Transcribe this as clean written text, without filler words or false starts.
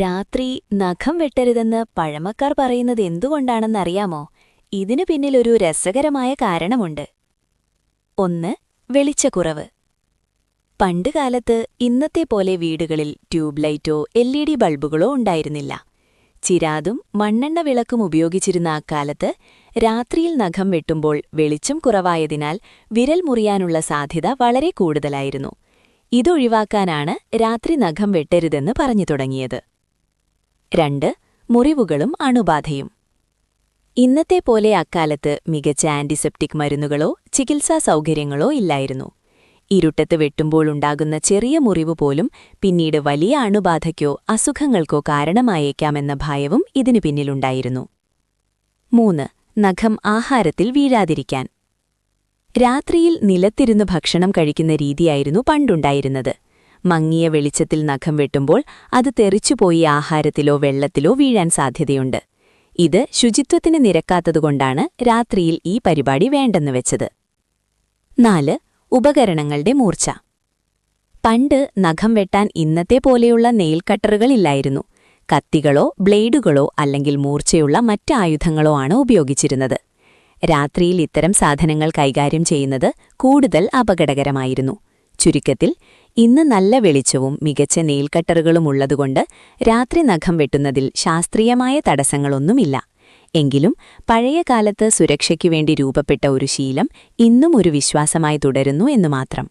രാത്രി നഖം വെട്ടരുതെന്ന് പഴമക്കാർ പറയുന്നത് എന്തുകൊണ്ടാണെന്നറിയാമോ? ഇതിനു പിന്നിലൊരു രസകരമായ കാരണമുണ്ട്. 1. വെളിച്ചക്കുറവ്. പണ്ടുകാലത്ത് ഇന്നത്തെപ്പോലെ വീടുകളിൽ ട്യൂബ് ലൈറ്റോ LED ബൾബുകളോ ഉണ്ടായിരുന്നില്ല. ചിരാതും മണ്ണെണ്ണ വിളക്കും ഉപയോഗിച്ചിരുന്ന അക്കാലത്ത് രാത്രിയിൽ നഖം വെട്ടുമ്പോൾ വെളിച്ചം കുറവായതിനാൽ വിരൽ മുറിയാനുള്ള സാധ്യത വളരെ കൂടുതലായിരുന്നു. ഇതൊഴിവാക്കാനാണ് രാത്രി നഖം വെട്ടരുതെന്ന് പറഞ്ഞു തുടങ്ങിയത്. 2. മുറിവുകളും അണുബാധയും. ഇന്നത്തെപ്പോലെ അക്കാലത്ത് മികച്ച ആന്റിസെപ്റ്റിക് മരുന്നുകളോ ചികിത്സാ സൗകര്യങ്ങളോ ഇല്ലായിരുന്നു. ഇരുട്ടത്ത് വെട്ടുമ്പോഴുണ്ടാകുന്ന ചെറിയ മുറിവ് പോലും പിന്നീട് വലിയ അണുബാധയ്ക്കോ അസുഖങ്ങൾക്കോ കാരണമായേക്കാമെന്ന ഭയവും ഇതിനു പിന്നിലുണ്ടായിരുന്നു. 3. നഖം ആഹാരത്തിൽ വീഴാതിരിക്കാൻ. രാത്രിയിൽ നിലത്തിരുന്ന് ഭക്ഷണം കഴിക്കുന്ന രീതിയായിരുന്നു പണ്ടുണ്ടായിരുന്നത്. മങ്ങിയ വെളിച്ചത്തിൽ നഖം വെട്ടുമ്പോൾ അത് തെറിച്ചുപോയി ആഹാരത്തിലോ വെള്ളത്തിലോ വീഴാൻ സാധ്യതയുണ്ട്. ഇത് ശുചിത്വത്തിന് നിരക്കാത്തതുകൊണ്ടാണ് രാത്രിയിൽ ഈ പരിപാടി വേണ്ടെന്ന് വെച്ചത്. 4. ഉപകരണങ്ങളുടെ മൂർച്ച. പണ്ട് നഖം വെട്ടാൻ ഇന്നത്തെ പോലെയുള്ള നെയിൽ കട്ടറുകളില്ലായിരുന്നു. കത്തികളോ ബ്ലേഡുകളോ അല്ലെങ്കിൽ മൂർച്ചയുള്ള മറ്റ് ആയുധങ്ങളോ ആണ് ഉപയോഗിച്ചിരുന്നത്. രാത്രിയിൽ ഇത്തരം സാധനങ്ങൾ കൈകാര്യം ചെയ്യുന്നത് കൂടുതൽ അപകടകരമായിരുന്നു. ചുരുക്കത്തിൽ, ഇന്ന് നല്ല വെളിച്ചവും മികച്ച നെയിൽ കട്ടറുകളും ഉള്ളതുകൊണ്ട് രാത്രി നഖം വെട്ടുന്നതിൽ ശാസ്ത്രീയമായ തടസ്സങ്ങളൊന്നുമില്ല. എങ്കിലും പഴയ കാലത്ത് സുരക്ഷയ്ക്കുവേണ്ടി രൂപപ്പെട്ട ഒരു ശീലം ഇന്നും ഒരു വിശ്വാസമായി തുടരുന്നു എന്നു മാത്രം.